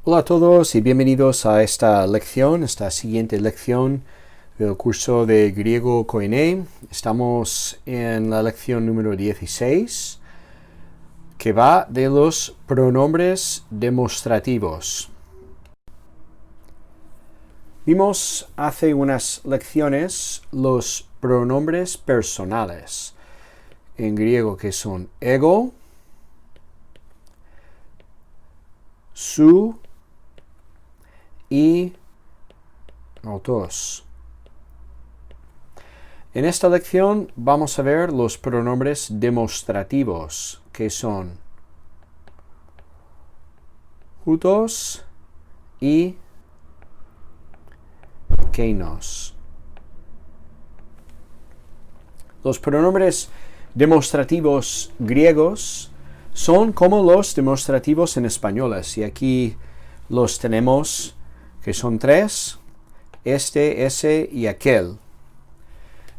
Hola a todos y bienvenidos a esta siguiente lección del curso de griego Koine. Estamos en la lección número 16, que va de los pronombres demostrativos. Vimos hace unas lecciones los pronombres personales en griego, que son ego, su y autos. En esta lección vamos a ver los pronombres demostrativos, que son hutos y keinos. Los pronombres demostrativos griegos son como los demostrativos en españoles, y aquí los tenemos, que son tres: este, ese y aquel.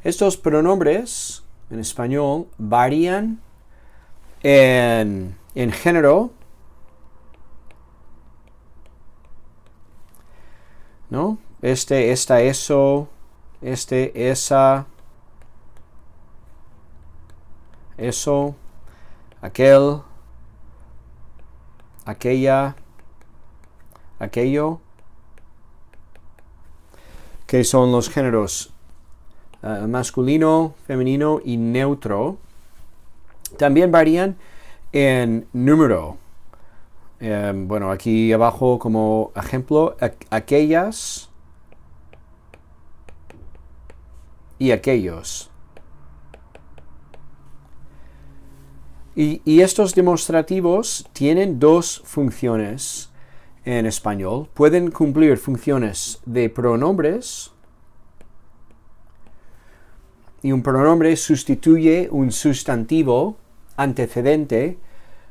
Estos pronombres en español varían en género, ¿no? Este, esta, eso, este, esa, eso, aquel, aquella, aquello, que son los géneros masculino, femenino y neutro. También varían en número. Bueno, aquí abajo como ejemplo, aquellas y aquellos. Y estos demostrativos tienen dos funciones en español. Pueden cumplir funciones de pronombres, y un pronombre sustituye un sustantivo antecedente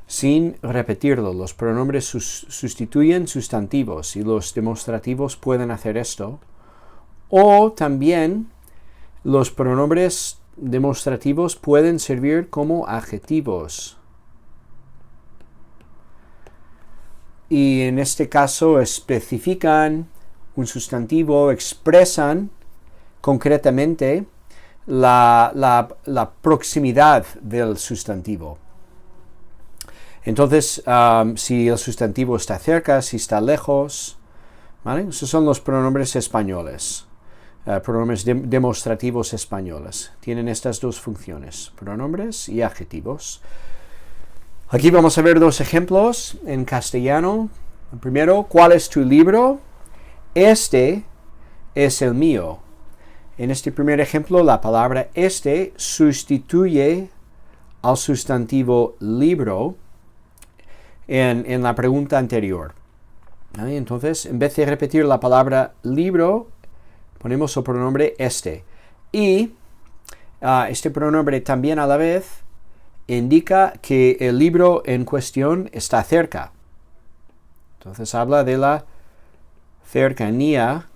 sin repetirlo. Los pronombres sustituyen sustantivos y los demostrativos pueden hacer esto. O también los pronombres demostrativos pueden servir como adjetivos. Y en este caso especifican un sustantivo, expresan concretamente la proximidad del sustantivo. Entonces, si el sustantivo está cerca, si está lejos, ¿vale? Esos son los pronombres españoles, pronombres demostrativos españoles. Tienen estas dos funciones, pronombres y adjetivos. Aquí vamos a ver dos ejemplos en castellano. El primero, ¿cuál es tu libro? Este es el mío. En este primer ejemplo, la palabra este sustituye al sustantivo libro en la pregunta anterior. ¿Vale? Entonces, en vez de repetir la palabra libro, ponemos el pronombre este. Y este pronombre también a la vez indica que el libro en cuestión está cerca. Entonces habla de la cercanía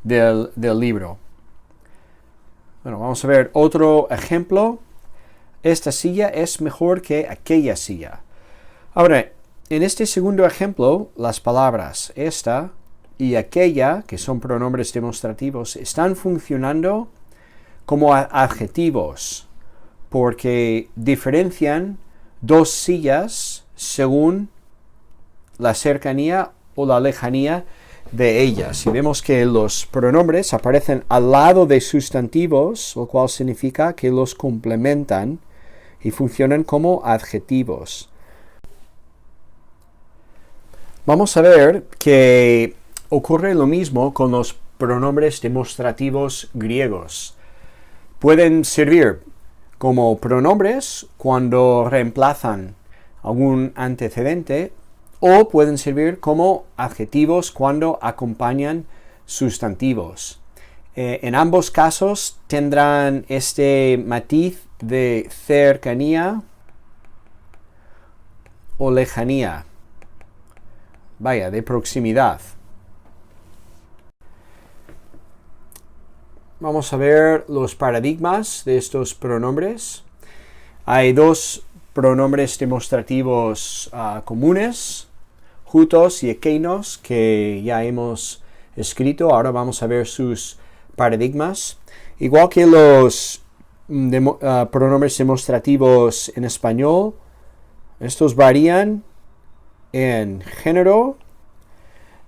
del libro. Bueno, vamos a ver otro ejemplo. Esta silla es mejor que aquella silla. Ahora, en este segundo ejemplo, las palabras esta y aquella, que son pronombres demostrativos, están funcionando como adjetivos, porque diferencian dos sillas según la cercanía o la lejanía de ellas. Y vemos que los pronombres aparecen al lado de sustantivos, lo cual significa que los complementan y funcionan como adjetivos. Vamos a ver que ocurre lo mismo con los pronombres demostrativos griegos. Pueden servir como pronombres cuando reemplazan algún antecedente, o pueden servir como adjetivos cuando acompañan sustantivos. En ambos casos tendrán este matiz de cercanía o lejanía, de proximidad. Vamos a ver los paradigmas de estos pronombres. Hay dos pronombres demostrativos comunes: hutos y ekeinos que ya hemos escrito. Ahora vamos a ver sus paradigmas. Igual que los pronombres demostrativos en español, estos varían en género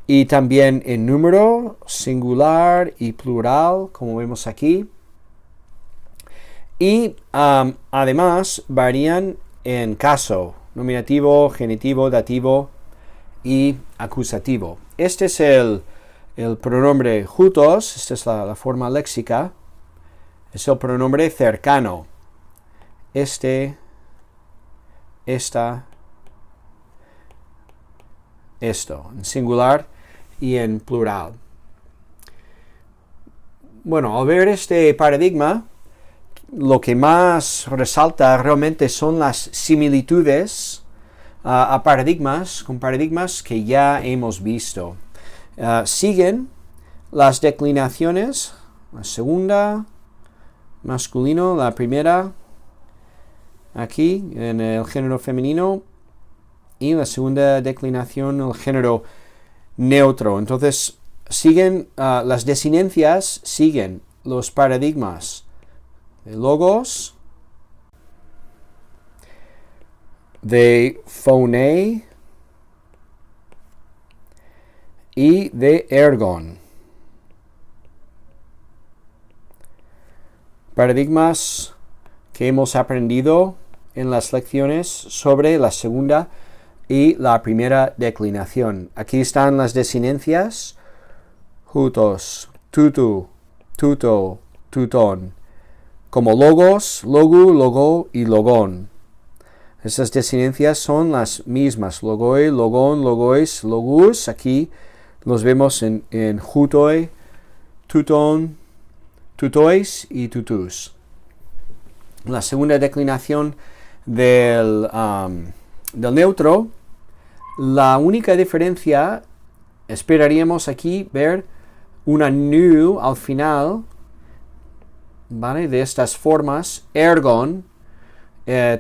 y también en número, singular y plural, como vemos aquí. Y además varían en caso, nominativo, genitivo, dativo y acusativo. Este es el pronombre hutos, esta es la forma léxica, es el pronombre cercano. Este, esta, esto, en singular y en plural. Bueno, al ver este paradigma, lo que más resalta realmente son las similitudes con paradigmas que ya hemos visto. Siguen las declinaciones, la segunda, masculino, la primera, aquí en el género femenino, y la segunda declinación, el género neutro. Entonces, siguen las desinencias, siguen los paradigmas de logos, de phone y de ergon. Paradigmas que hemos aprendido en las lecciones sobre la segunda y la primera declinación. Aquí están las desinencias: hutos, tutu, tuto, tutón, como logos, logu, logo y logón. Estas desinencias son las mismas: logoi, logón, logois, logus. Aquí los vemos en hutoi, tutón, tutois y tutus. La segunda declinación del neutro, la única diferencia, esperaríamos aquí ver una nu al final, ¿vale? De estas formas, ergon,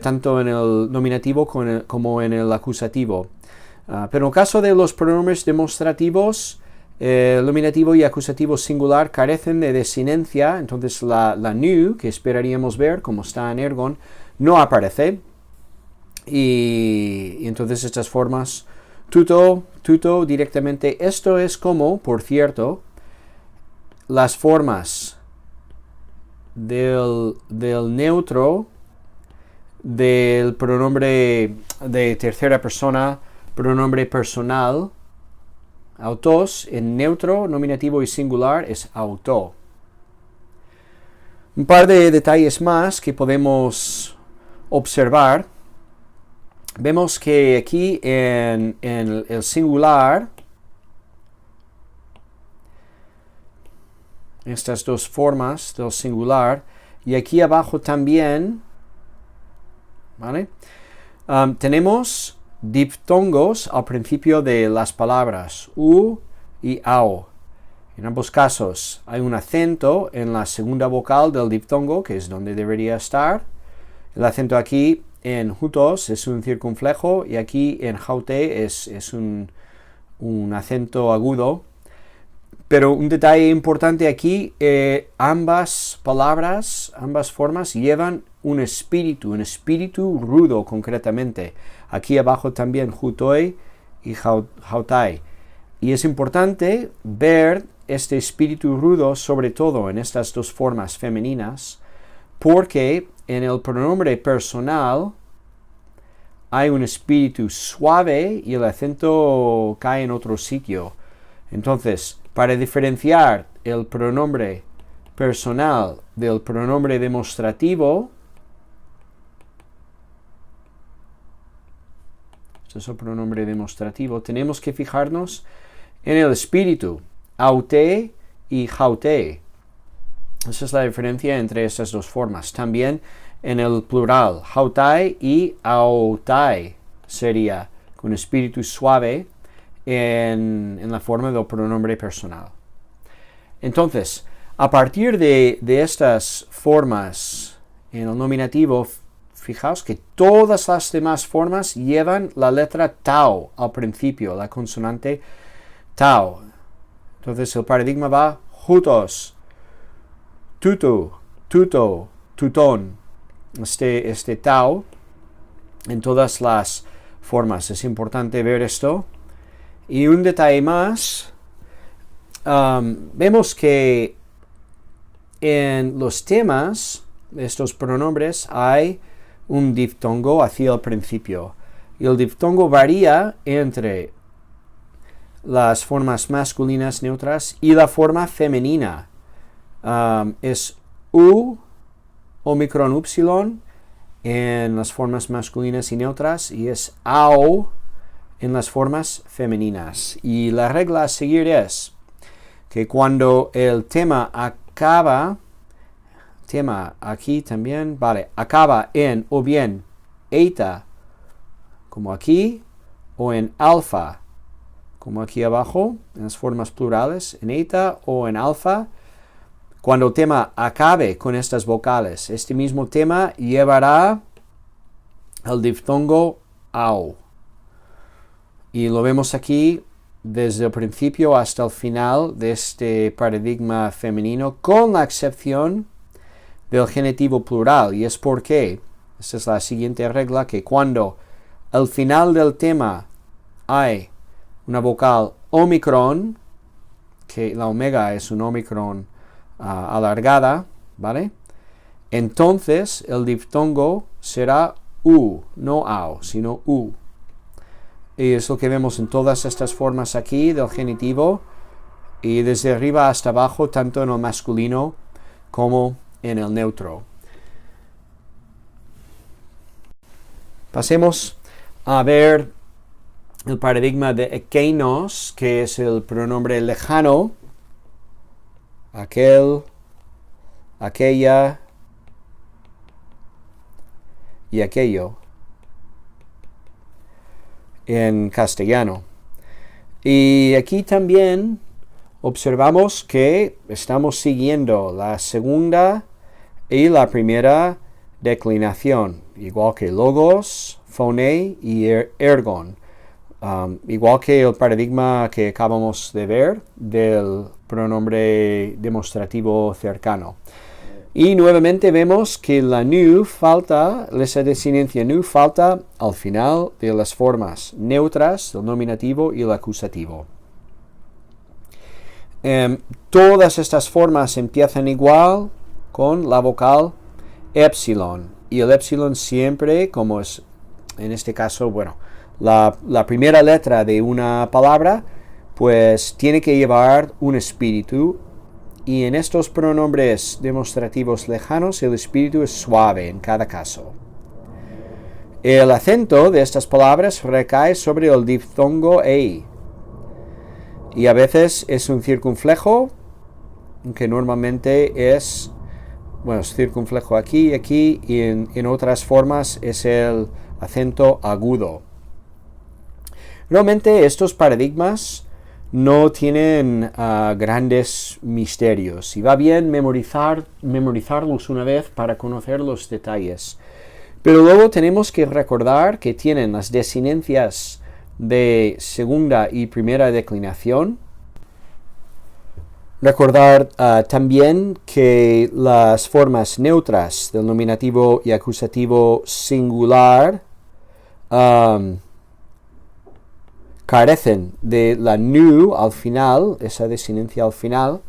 tanto en el nominativo como en el acusativo. Pero en el caso de los pronombres demostrativos, el nominativo y acusativo singular carecen de desinencia, entonces la nu, que esperaríamos ver, como está en ergon, no aparece. Y entonces estas formas, tuto, tuto directamente. Esto es como, por cierto, las formas del neutro, del pronombre de tercera persona, pronombre personal, autos, en neutro, nominativo y singular es auto. Un par de detalles más que podemos observar. Vemos que aquí en el singular, estas dos formas del singular, y aquí abajo también, ¿vale? Tenemos diptongos al principio de las palabras, u y ao. En ambos casos hay un acento en la segunda vocal del diptongo, que es donde debería estar. El acento aquí en hutos es un circunflejo y aquí en haute es un acento agudo. Pero un detalle importante aquí, ambas palabras, ambas formas llevan un espíritu rudo concretamente. Aquí abajo también hutoi y hautai. Y es importante ver este espíritu rudo, sobre todo en estas dos formas femeninas, porque en el pronombre personal hay un espíritu suave y el acento cae en otro sitio. Entonces, para diferenciar el pronombre personal del pronombre demostrativo, este es el pronombre demostrativo, tenemos que fijarnos en el espíritu, aute y haute. Esa es la diferencia entre estas dos formas. También en el plural, hautai y autai sería con espíritu suave en la forma del pronombre personal. Entonces, a partir de estas formas en el nominativo fijaos que todas las demás formas llevan la letra tau al principio, la consonante tau. Entonces el paradigma va juntos. Tutu, tuto, tutón. Este tau en todas las formas. Es importante ver esto. Y un detalle más. Vemos que en los temas de estos pronombres hay un diftongo hacia el principio. Y el diftongo varía entre las formas masculinas neutras y la forma femenina. Es U, omicron upsilon en las formas masculinas y neutras y es AO en las formas femeninas. Y la regla a seguir es que cuando el tema acaba, tema aquí también, vale, acaba en o bien eta, como aquí, o en alfa, como aquí abajo, en las formas plurales, en eta o en alfa. Cuando el tema acabe con estas vocales, este mismo tema llevará el diftongo AO. Y lo vemos aquí desde el principio hasta el final de este paradigma femenino, con la excepción del genitivo plural. Y es porque, esta es la siguiente regla, que cuando al final del tema hay una vocal omicron, que la omega es un omicron alargada, ¿vale? Entonces el diftongo será U, no AO, sino U. Y es lo que vemos en todas estas formas aquí del genitivo, y desde arriba hasta abajo, tanto en el masculino como en el neutro. Pasemos a ver el paradigma de ekeinos, que es el pronombre lejano, aquel, aquella y aquello en castellano. Y aquí también observamos que estamos siguiendo la segunda y la primera declinación, igual que logos, phone y ergon. Igual que el paradigma que acabamos de ver del pronombre demostrativo cercano. Y nuevamente vemos que la nu falta, esa desinencia nu falta al final de las formas neutras, el nominativo y el acusativo. Todas estas formas empiezan igual con la vocal epsilon. Y el epsilon siempre, como es en este caso, bueno, la primera letra de una palabra, pues tiene que llevar un espíritu. Y en estos pronombres demostrativos lejanos, el espíritu es suave en cada caso. El acento de estas palabras recae sobre el diftongo ei. Y a veces es un circunflejo, que normalmente es, bueno, es circunflejo aquí y aquí, y en otras formas es el acento agudo. Realmente estos paradigmas no tienen grandes misterios y va bien memorizarlos una vez para conocer los detalles. Pero luego tenemos que recordar que tienen las desinencias de segunda y primera declinación. Recordar también que las formas neutras del nominativo y acusativo singular carecen de la nu al final, esa desinencia al final.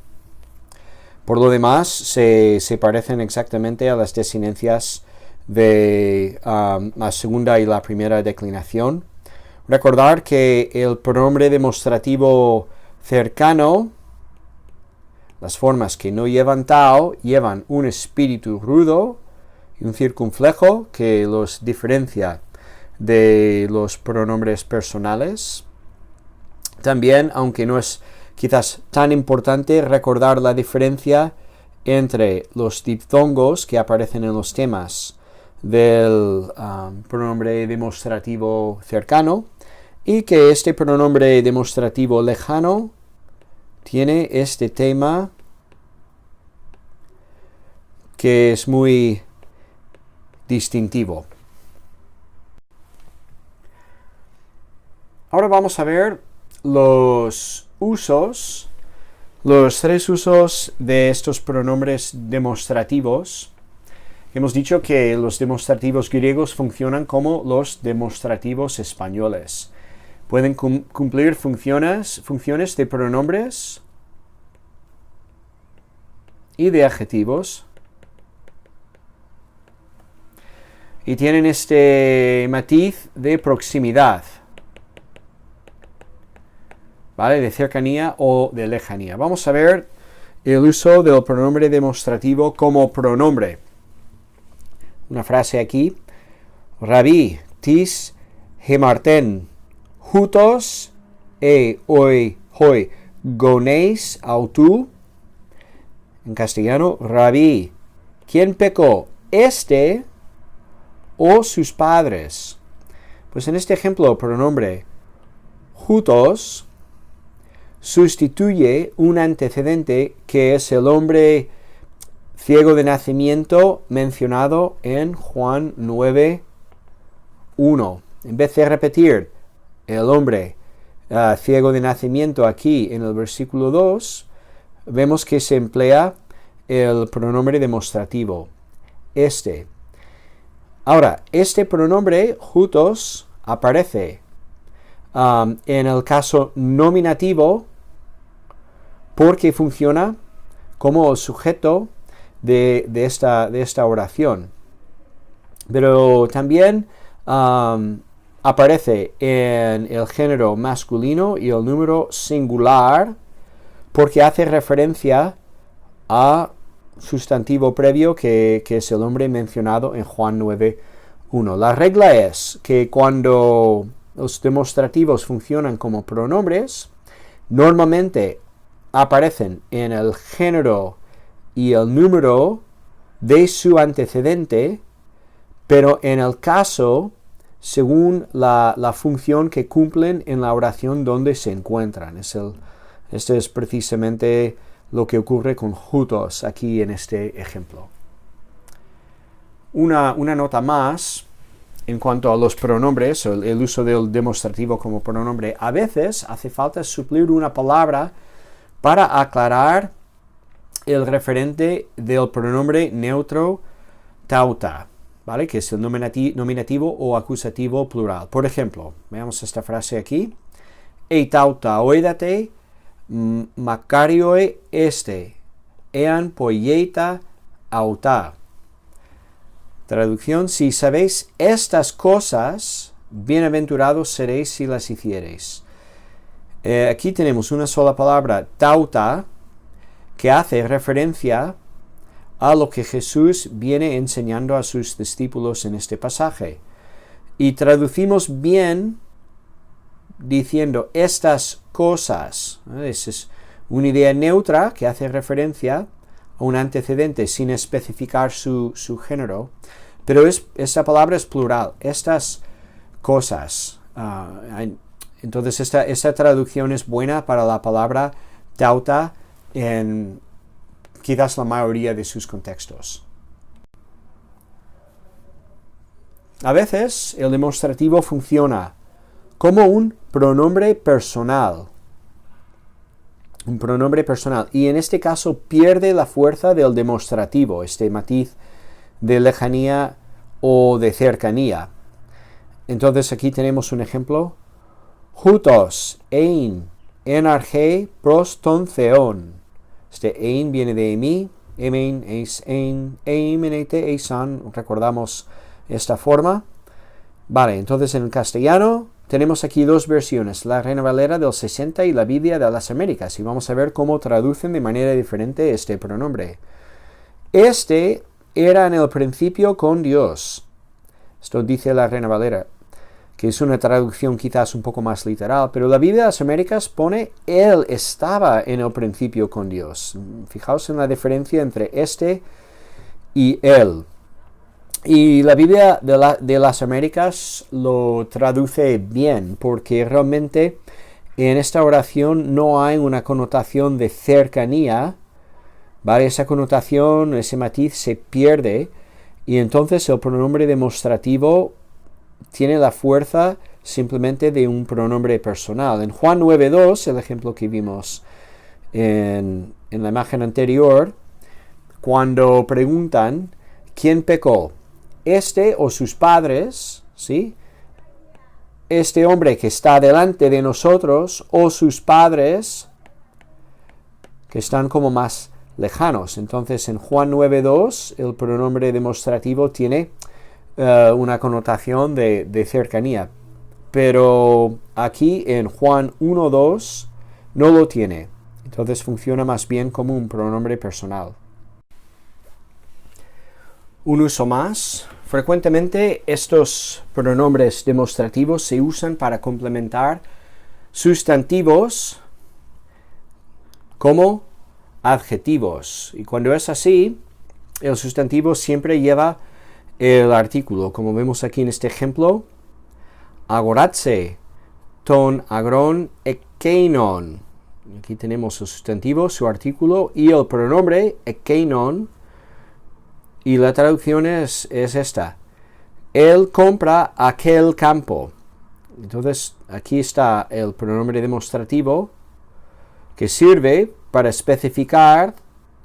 Por lo demás, se parecen exactamente a las desinencias de la segunda y la primera declinación. Recordar que el pronombre demostrativo cercano, las formas que no llevan tau, llevan un espíritu rudo y un circunflejo que los diferencia de los pronombres personales. También, aunque no es quizás tan importante, recordar la diferencia entre los diptongos que aparecen en los temas del pronombre demostrativo cercano y que este pronombre demostrativo lejano tiene este tema que es muy distintivo. Ahora vamos a ver los tres usos de estos pronombres demostrativos. Hemos dicho que los demostrativos griegos funcionan como los demostrativos españoles. Pueden cumplir funciones de pronombres y de adjetivos. Y tienen este matiz de proximidad, ¿vale? De cercanía o de lejanía. Vamos a ver el uso del pronombre demostrativo como pronombre. Una frase aquí. Rabí, tis hemarten, hutos hoi goneis autu. En castellano, Rabí, ¿quién pecó? ¿Este o sus padres? Pues en este ejemplo, el pronombre hutos sustituye un antecedente que es el hombre ciego de nacimiento mencionado en Juan 9:1. En vez de repetir el hombre ciego de nacimiento aquí en el versículo 2, vemos que se emplea el pronombre demostrativo, este. Ahora, este pronombre, hutos, aparece en el caso nominativo porque funciona como el sujeto de esta oración. Pero también aparece en el género masculino y el número singular porque hace referencia a sustantivo previo que es el hombre mencionado en Juan 9:1. La regla es que cuando los demostrativos funcionan como pronombres, normalmente aparecen en el género y el número de su antecedente, pero en el caso según la función que cumplen en la oración donde se encuentran. Este es precisamente lo que ocurre con hutos aquí en este ejemplo. Una nota más en cuanto a los pronombres, el uso del demostrativo como pronombre. A veces hace falta suplir una palabra para aclarar el referente del pronombre neutro tauta, ¿vale? Que es el nominativo o acusativo plural. Por ejemplo, veamos esta frase aquí. Ei tauta oidate makarioe este, ean poieta auta. Traducción: si sabéis estas cosas, bienaventurados seréis si las hiciereis. Aquí tenemos una sola palabra, tauta, que hace referencia a lo que Jesús viene enseñando a sus discípulos en este pasaje. Y traducimos bien diciendo estas cosas. Esa es una idea neutra que hace referencia a un antecedente sin especificar su género, pero esta palabra es plural, estas cosas. Entonces esta traducción es buena para la palabra tauta en quizás la mayoría de sus contextos. A veces el demostrativo funciona como un pronombre personal. Un pronombre personal. Y en este caso pierde la fuerza del demostrativo, este matiz de lejanía o de cercanía. Entonces aquí tenemos un ejemplo. Hutos ein enarge pros ton theon. Este ein viene de emi, emen, eis, ein, eimenete, eisan. Recordamos esta forma. Vale, entonces en el castellano tenemos aquí dos versiones, la Reina Valera del 60 y la Biblia de las Américas, y vamos a ver cómo traducen de manera diferente este pronombre. Este era en el principio con Dios. Esto dice la Reina Valera, que es una traducción quizás un poco más literal, pero la Biblia de las Américas pone Él estaba en el principio con Dios. Fijaos en la diferencia entre este y Él. Y la Biblia de las Américas lo traduce bien, porque realmente en esta oración no hay una connotación de cercanía, ¿vale? Esa connotación, ese matiz se pierde y entonces el pronombre demostrativo tiene la fuerza simplemente de un pronombre personal. En Juan 9:2, el ejemplo que vimos en la imagen anterior, cuando preguntan ¿quién pecó? ¿Este o sus padres? ¿Sí? Este hombre que está delante de nosotros o sus padres que están como más lejanos. Entonces en Juan 9:2 el pronombre demostrativo tiene una connotación de cercanía, pero aquí en Juan 1:2 no lo tiene. Entonces funciona más bien como un pronombre personal. Un uso más. Frecuentemente estos pronombres demostrativos se usan para complementar sustantivos como adjetivos. Y cuando es así, el sustantivo siempre lleva el artículo. Como vemos aquí en este ejemplo, agoratse, ton agron ekeinon. Aquí tenemos el sustantivo, su artículo y el pronombre ekeinon. Y la traducción es esta. Él compra aquel campo. Entonces, aquí está el pronombre demostrativo que sirve para especificar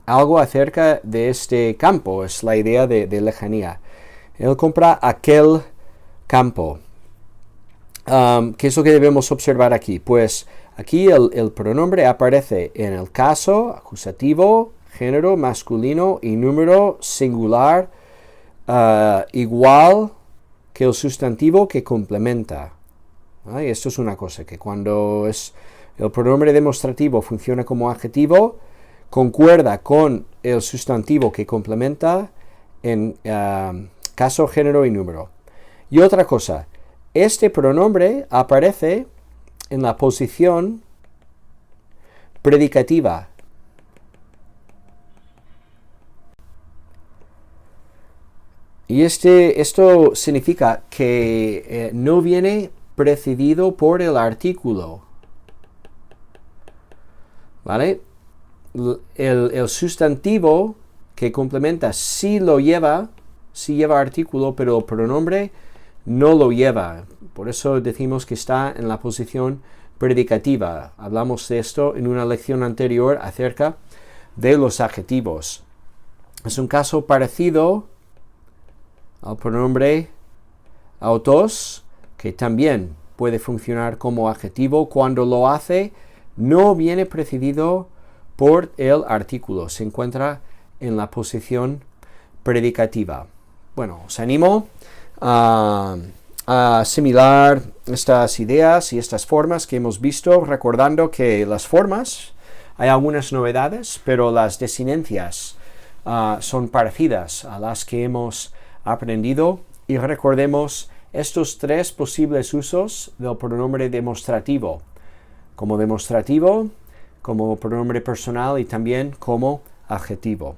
algo acerca de este campo. Es la idea de lejanía. Él compra aquel campo. ¿Qué es lo que debemos observar aquí? Pues aquí el pronombre aparece en el caso acusativo, género masculino y número singular igual que el sustantivo que complementa. Y esto es una cosa, que cuando el pronombre demostrativo funciona como adjetivo, concuerda con el sustantivo que complementa en caso, género y número. Y otra cosa, este pronombre aparece en la posición predicativa. Y esto significa que no viene precedido por el artículo. ¿Vale? El sustantivo que complementa sí lleva artículo, pero el pronombre no lo lleva. Por eso decimos que está en la posición predicativa. Hablamos de esto en una lección anterior acerca de los adjetivos. Es un caso parecido al pronombre autos, que también puede funcionar como adjetivo. Cuando lo hace, no viene precedido por el artículo, se encuentra en la posición predicativa. Bueno, os animo a asimilar estas ideas y estas formas que hemos visto, recordando que las formas, hay algunas novedades, pero las desinencias son parecidas a las que hemos aprendido. Y recordemos estos tres posibles usos del pronombre demostrativo: como demostrativo, como pronombre personal y también como adjetivo.